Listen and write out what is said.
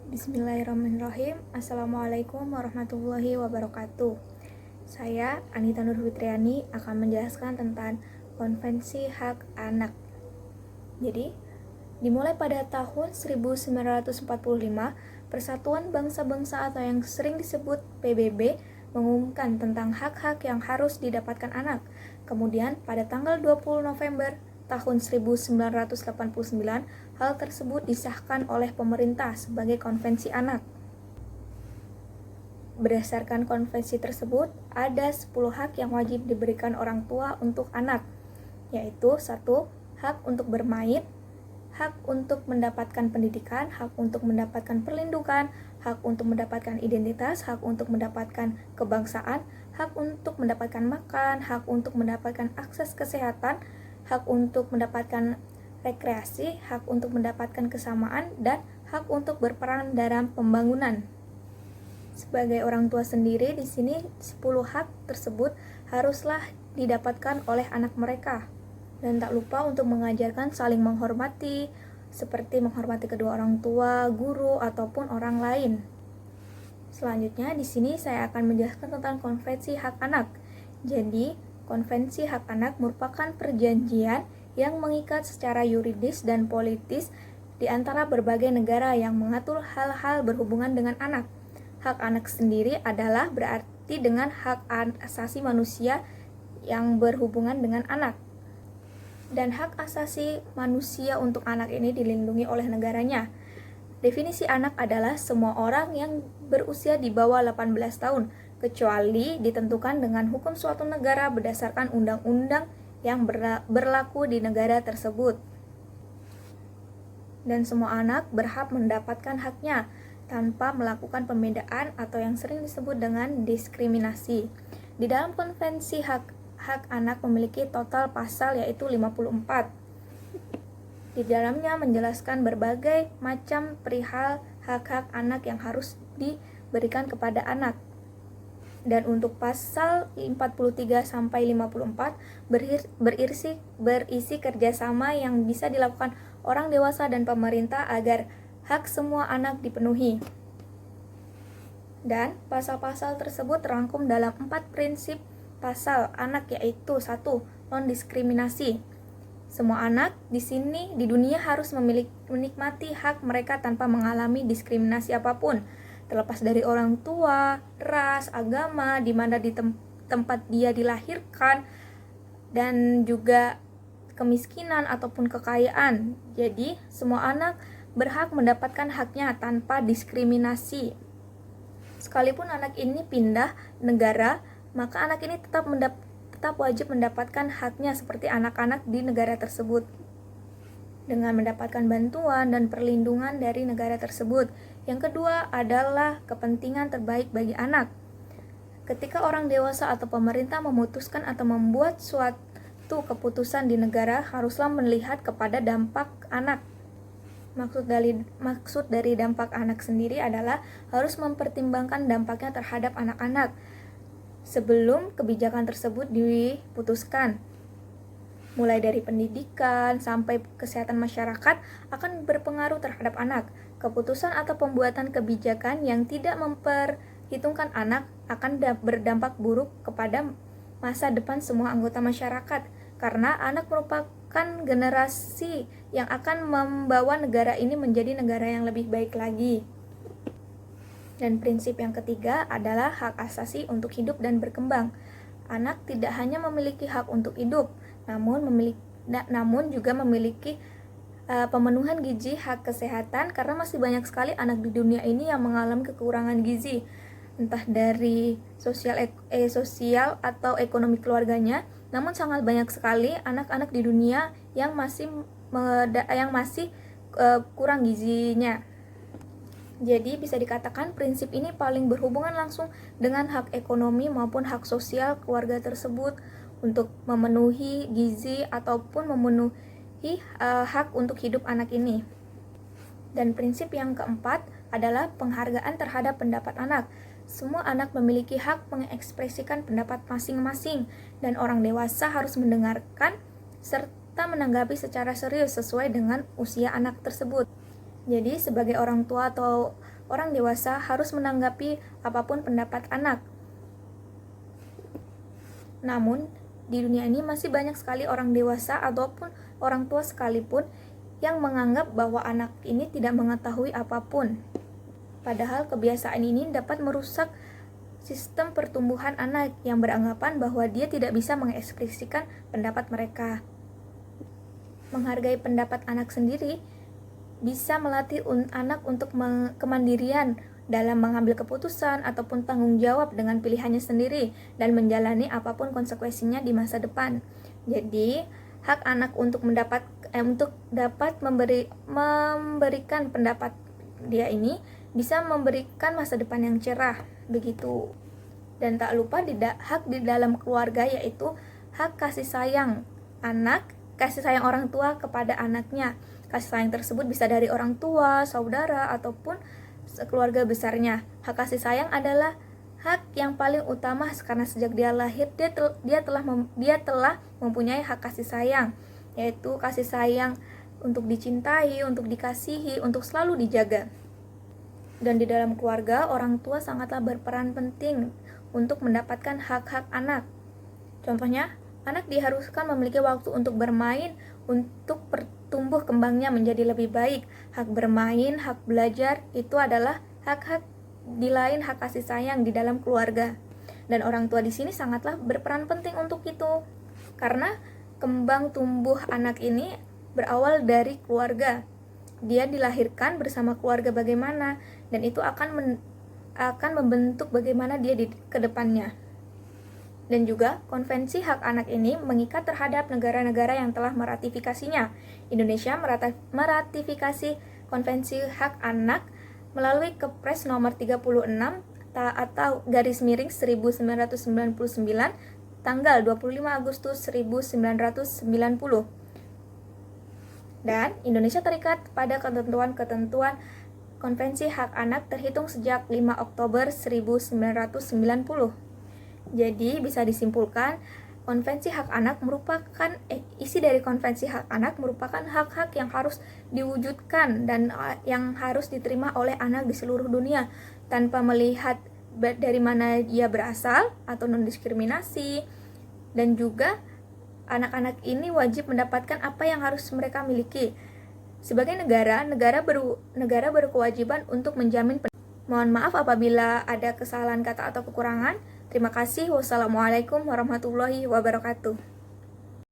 Bismillahirrahmanirrahim. Assalamualaikum warahmatullahi wabarakatuh. Saya Anita Nur Fitriani akan menjelaskan tentang Konvensi Hak Anak. Jadi, dimulai pada tahun 1945, Persatuan Bangsa-Bangsa atau yang sering disebut PBB mengumumkan tentang hak-hak yang harus didapatkan anak. Kemudian, pada tanggal 20 November tahun 1989, hal tersebut disahkan oleh pemerintah sebagai Konvensi Anak. Berdasarkan konvensi tersebut, ada 10 hak yang wajib diberikan orang tua untuk anak, yaitu 1. Hak untuk bermain, hak untuk mendapatkan pendidikan, hak untuk mendapatkan perlindungan, hak untuk mendapatkan identitas, hak untuk mendapatkan kebangsaan, hak untuk mendapatkan makan, hak untuk mendapatkan akses kesehatan, hak untuk mendapatkan rekreasi, hak untuk mendapatkan kesamaan, dan hak untuk berperan dalam pembangunan. Sebagai orang tua sendiri, di sini 10 hak tersebut haruslah didapatkan oleh anak mereka. Dan tak lupa untuk mengajarkan saling menghormati, seperti menghormati kedua orang tua, guru, ataupun orang lain. Selanjutnya, di sini saya akan menjelaskan tentang Konvensi Hak Anak. Jadi, Konvensi Hak Anak merupakan perjanjian yang mengikat secara yuridis dan politis di antara berbagai negara yang mengatur hal-hal berhubungan dengan anak. Hak anak sendiri adalah berarti dengan hak asasi manusia yang berhubungan dengan anak. Dan hak asasi manusia untuk anak ini dilindungi oleh negaranya. Definisi anak adalah semua orang yang berusia di bawah 18 tahun, kecuali ditentukan dengan hukum suatu negara berdasarkan undang-undang yang berlaku di negara tersebut. Dan semua anak berhak mendapatkan haknya tanpa melakukan pembedaan atau yang sering disebut dengan diskriminasi. Di dalam Konvensi Hak Anak memiliki total pasal yaitu 54. Di dalamnya menjelaskan berbagai macam perihal hak-hak anak yang harus diberikan kepada anak. Dan untuk pasal 43 sampai 54 berisi kerjasama yang bisa dilakukan orang dewasa dan pemerintah agar hak semua anak dipenuhi. Dan pasal-pasal tersebut terangkum dalam 4 prinsip pasal anak, yaitu 1. Non-diskriminasi. Semua anak di sini di dunia harus menikmati hak mereka tanpa mengalami diskriminasi apapun, terlepas dari orang tua, ras, agama, di mana di tempat dia dilahirkan, dan juga kemiskinan ataupun kekayaan. Jadi, semua anak berhak mendapatkan haknya tanpa diskriminasi. Sekalipun anak ini pindah negara, maka anak ini tetap wajib mendapatkan haknya seperti anak-anak di negara tersebut, dengan mendapatkan bantuan dan perlindungan dari negara tersebut. Yang kedua adalah kepentingan terbaik bagi anak. Ketika orang dewasa atau pemerintah memutuskan atau membuat suatu keputusan di negara, haruslah melihat kepada dampak anak. Maksud dari dampak anak sendiri adalah harus mempertimbangkan dampaknya terhadap anak-anak sebelum kebijakan tersebut diputuskan. Mulai dari pendidikan sampai kesehatan masyarakat akan berpengaruh terhadap anak. Keputusan atau pembuatan kebijakan yang tidak memperhitungkan anak akan berdampak buruk kepada masa depan semua anggota masyarakat, karena anak merupakan generasi yang akan membawa negara ini menjadi negara yang lebih baik lagi. Dan prinsip yang ketiga adalah hak asasi untuk hidup dan berkembang. Anak tidak hanya memiliki hak untuk hidup, namun juga memiliki pemenuhan gizi, hak kesehatan, karena masih banyak sekali anak di dunia ini yang mengalami kekurangan gizi, entah dari sosial atau ekonomi keluarganya. Namun sangat banyak sekali anak-anak di dunia yang masih kurang gizinya. Jadi bisa dikatakan prinsip ini paling berhubungan langsung dengan hak ekonomi maupun hak sosial keluarga tersebut untuk memenuhi gizi ataupun memenuhi hak untuk hidup anak ini. Dan prinsip yang keempat adalah penghargaan terhadap pendapat anak. Semua anak memiliki hak mengekspresikan pendapat masing-masing, dan orang dewasa harus mendengarkan serta menanggapi secara serius sesuai dengan usia anak tersebut. Jadi sebagai orang tua atau orang dewasa harus menanggapi apapun pendapat anak. Namun, di dunia ini masih banyak sekali orang dewasa ataupun orang tua sekalipun yang menganggap bahwa anak ini tidak mengetahui apapun. Padahal kebiasaan ini dapat merusak sistem pertumbuhan anak yang beranggapan bahwa dia tidak bisa mengekspresikan pendapat mereka. Menghargai pendapat anak sendiri bisa melatih anak untuk kemandirian dalam mengambil keputusan ataupun tanggung jawab dengan pilihannya sendiri dan menjalani apapun konsekuensinya di masa depan. Jadi, hak anak untuk dapat memberikan pendapat dia ini bisa memberikan masa depan yang cerah, begitu. Dan tak lupa hak di dalam keluarga, yaitu hak kasih sayang kasih sayang orang tua kepada anaknya. Kasih sayang tersebut bisa dari orang tua, saudara, ataupun keluarga besarnya. Hak kasih sayang adalah hak yang paling utama karena sejak dia lahir dia telah mempunyai hak kasih sayang, yaitu kasih sayang untuk dicintai, untuk dikasihi, untuk selalu dijaga. Dan di dalam keluarga, orang tua sangatlah berperan penting untuk mendapatkan hak-hak anak. Contohnya, anak diharuskan memiliki waktu untuk bermain, untuk tumbuh kembangnya menjadi lebih baik. Hak bermain, hak belajar, itu adalah hak-hak di lain hak kasih sayang di dalam keluarga. Dan orang tua di sini sangatlah berperan penting untuk itu. Karena kembang tumbuh anak ini berawal dari keluarga. Dia dilahirkan bersama keluarga bagaimana, dan itu akan membentuk bagaimana dia ke depannya. Dan juga, konvensi hak anak ini mengikat terhadap negara-negara yang telah meratifikasinya. Indonesia meratifikasi konvensi hak anak melalui Kepres nomor 36 atau garis miring 1999 tanggal 25 Agustus 1990. Dan Indonesia terikat pada ketentuan-ketentuan Konvensi Hak Anak terhitung sejak 5 Oktober 1990. Jadi bisa disimpulkan, Konvensi Hak Anak isi dari Konvensi Hak Anak merupakan hak-hak yang harus diwujudkan dan yang harus diterima oleh anak di seluruh dunia tanpa melihat dari mana dia berasal atau non-diskriminasi. Dan juga anak-anak ini wajib mendapatkan apa yang harus mereka miliki. Sebagai negara berkewajiban untuk menjamin. Mohon maaf apabila ada kesalahan kata atau kekurangan. Terima kasih. Wassalamualaikum warahmatullahi wabarakatuh.